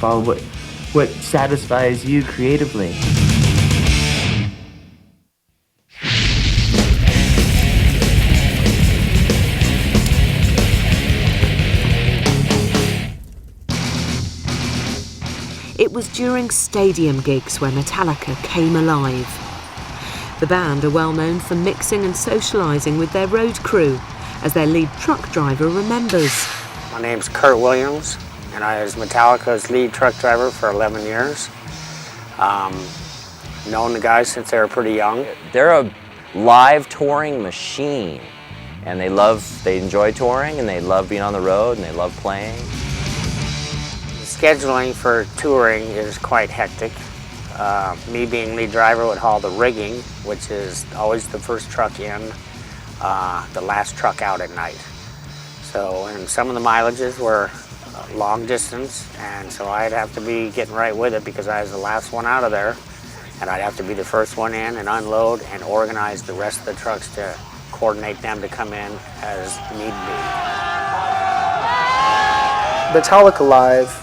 follow what satisfies you creatively. It was during stadium gigs where Metallica came alive. The band are well known for mixing and socialising with their road crew, as their lead truck driver remembers. My name's Kurt Williams, and I was Metallica's lead truck driver for 11 years. Known the guys since they were pretty young. They're a live touring machine, and they enjoy touring, and they love being on the road, and they love playing. Scheduling for touring is quite hectic. Me being lead driver would haul the rigging, which is always the first truck in, the last truck out at night. So, and some of the mileages were long distance, and so I'd have to be getting right with it because I was the last one out of there, and I'd have to be the first one in and unload and organize the rest of the trucks to coordinate them to come in as need be. Metallica Live,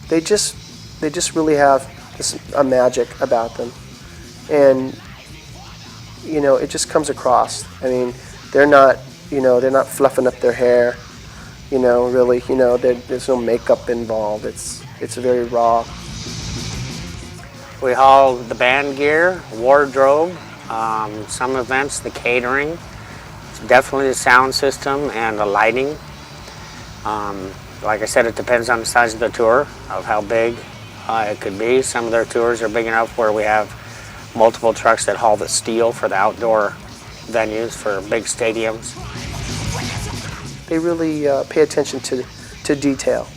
they just really have a magic about them, and it just comes across. I mean, they're not fluffing up their hair, really, there's no makeup involved. It's very raw. We haul the band gear, wardrobe, some events, the catering, definitely the sound system and the lighting. Like I said, it depends on the size of the tour, of how big it could be. Some of their tours are big enough where we have multiple trucks that haul the steel for the outdoor venues, for big stadiums. They really pay attention to detail,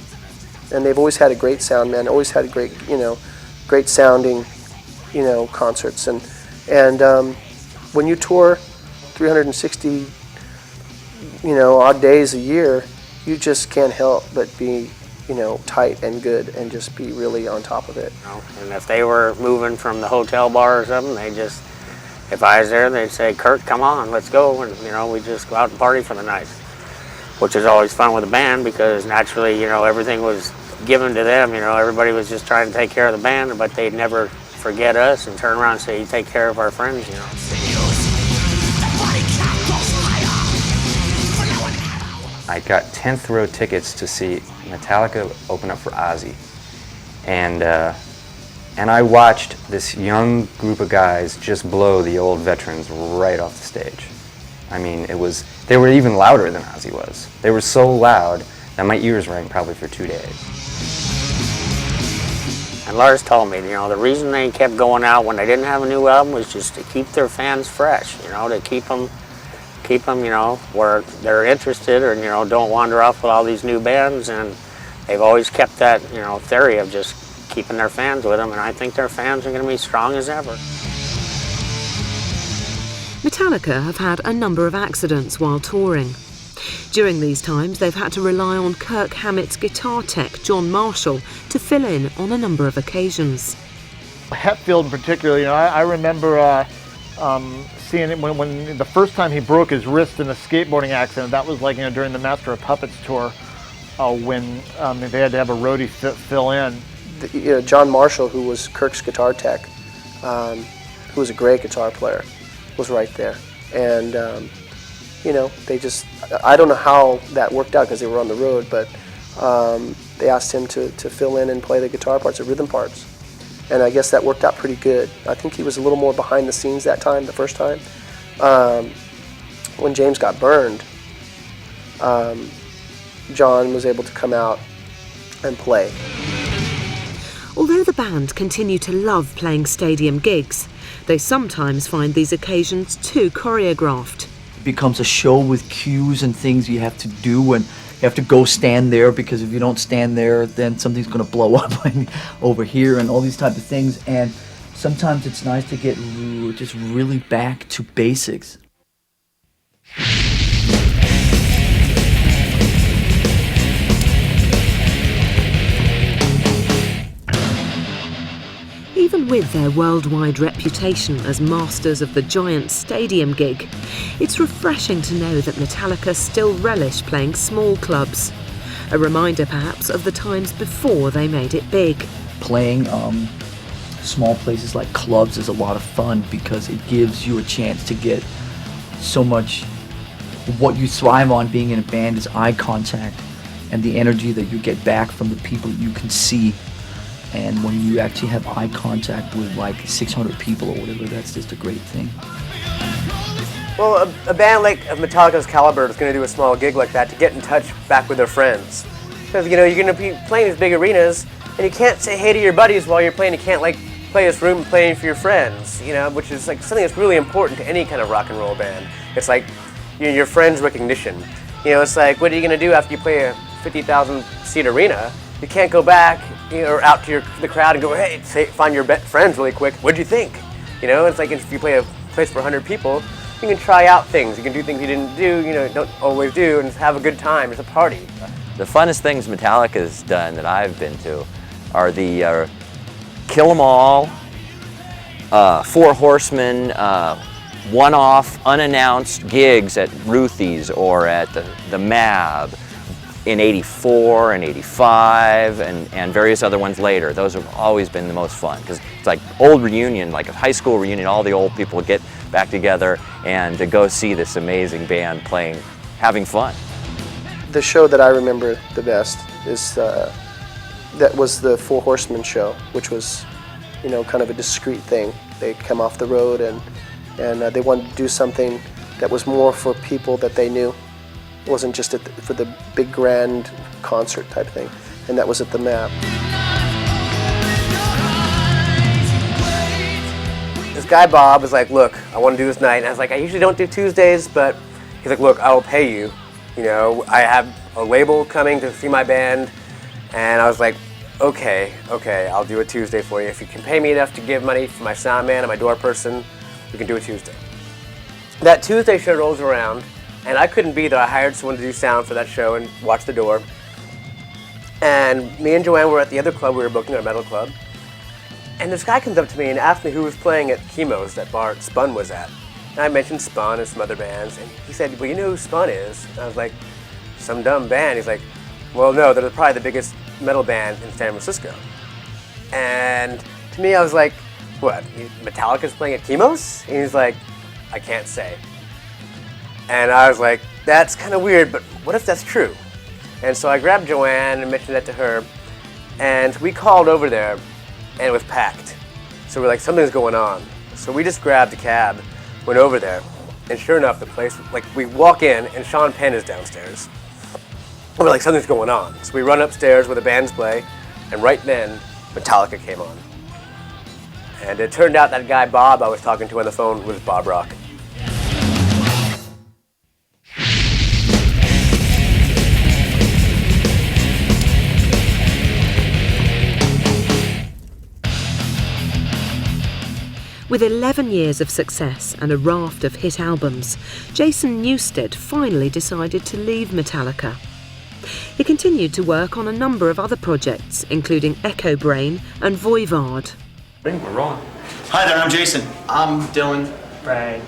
and they've always had a great sound man. Always had a great sounding, concerts. And when you tour 360, odd days a year, you just can't help but be, tight and good and just be really on top of it. And if they were moving from the hotel bar or something, if I was there, they'd say, "Kurt, come on, let's go," and we just go out and party for the night, which is always fun with the band because naturally, everything was given to them. Everybody was just trying to take care of the band, but they'd never forget us and turn around and say, "You take care of our friends," I got 10th row tickets to see Metallica open up for Ozzy, and I watched this young group of guys just blow the old veterans right off the stage. I mean, they were even louder than Ozzy was. They were so loud that my ears rang probably for 2 days. And Lars told me, the reason they kept going out when they didn't have a new album was just to keep their fans fresh, to keep them, where they're interested or, don't wander off with all these new bands. And they've always kept that, theory of just keeping their fans with them. And I think their fans are going to be strong as ever. Metallica have had a number of accidents while touring. During these times, they've had to rely on Kirk Hammett's guitar tech, John Marshall, to fill in on a number of occasions. Hetfield in particular, I remember seeing it when the first time he broke his wrist in a skateboarding accident. That was during the Master of Puppets tour, when they had to have a roadie fill in. John Marshall, who was Kirk's guitar tech, who was a great guitar player, was right there. And I don't know how that worked out because they were on the road, but they asked him to fill in and play the guitar parts, the rhythm parts. And I guess that worked out pretty good. I think he was a little more behind the scenes that time, the first time. When James got burned, John was able to come out and play. Although the band continue to love playing stadium gigs, they sometimes find these occasions too choreographed. It becomes a show with cues and things you have to do, and you have to go stand there, because if you don't stand there, then something's going to blow up over here and all these type of things. And sometimes it's nice to get just really back to basics. Even with their worldwide reputation as masters of the giant stadium gig, it's refreshing to know that Metallica still relish playing small clubs. A reminder perhaps of the times before they made it big. Playing small places like clubs is a lot of fun because it gives you a chance to get so much. What you thrive on being in a band is eye contact and the energy that you get back from the people you can see. And when you actually have eye contact with like 600 people or whatever, that's just a great thing. Well, a band like of Metallica's caliber is going to do a small gig like that to get in touch back with their friends. Because, you know, you're going to be playing these big arenas, and you can't say hey to your buddies while you're playing. You can't, like, play this room playing for your friends, you know, which is, like, something that's really important to any kind of rock and roll band. It's like, you know, your friends' recognition. You know, it's like, what are you going to do after you play a 50,000-seat arena? You can't go back, you know, or out to the crowd and go, hey, find your friends really quick. What'd you think? You know, it's like if you play a place for 100 people, you can try out things. You can do things you didn't do, you know, don't always do, and have a good time. It's a party. The funnest things Metallica's done that I've been to are the Kill 'Em All, Four Horsemen, one-off, unannounced gigs at Ruthie's or at the MAB in '84 and '85 and various other ones later. Those have always been the most fun because it's like old reunion, like a high school reunion. All the old people get back together and to go see this amazing band playing, having fun. The show that I remember the best is that was the Four Horsemen show, which was, you know, kind of a discreet thing. They come off the road and they wanted to do something that was more for people that they knew. It wasn't just for the big grand concert type thing, and that was at the MAP. This guy Bob was like, look, I want to do this night, and I was like, I usually don't do Tuesdays, but he's like, look, I will pay you. You know, I have a label coming to see my band, and I was like, okay, I'll do a Tuesday for you. If you can pay me enough to give money for my sound man and my door person, we can do a Tuesday. That Tuesday show rolls around, and I couldn't be there. I hired someone to do sound for that show and watch the door. And me and Joanne were at the other club we were booking, our metal club. And this guy comes up to me and asks me who was playing at Chemo's, that bar Spun was at. And I mentioned Spun and some other bands. And he said, well, you know who Spun is? And I was like, some dumb band. He's like, well, no, they're probably the biggest metal band in San Francisco. And to me, I was like, what, Metallica's playing at Chemo's? And he's like, I can't say. And I was like, that's kind of weird, but what if that's true? And so I grabbed Joanne and mentioned that to her, and we called over there, and it was packed. So we're like, something's going on. So we just grabbed a cab, went over there, and sure enough, the place, like, we walk in, and Sean Penn is downstairs. And we're like, something's going on. So we run upstairs where the bands play, and right then, Metallica came on. And it turned out that guy Bob I was talking to on the phone was Bob Rock. With 11 years of success and a raft of hit albums, Jason Newsted finally decided to leave Metallica. He continued to work on a number of other projects, including Echo Brain and Voivod. We're rolling. Hi there, I'm Jason. I'm Dylan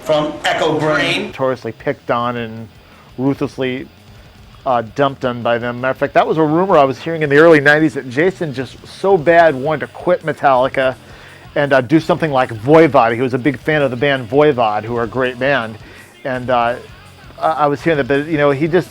from Echo Brain. Notoriously picked on and ruthlessly dumped on by them. Matter of fact, that was a rumor I was hearing in the early 90s that Jason just so bad wanted to quit Metallica and do something like Voivod. He was a big fan of the band Voivod, who are a great band. And I was hearing that, but you know, he just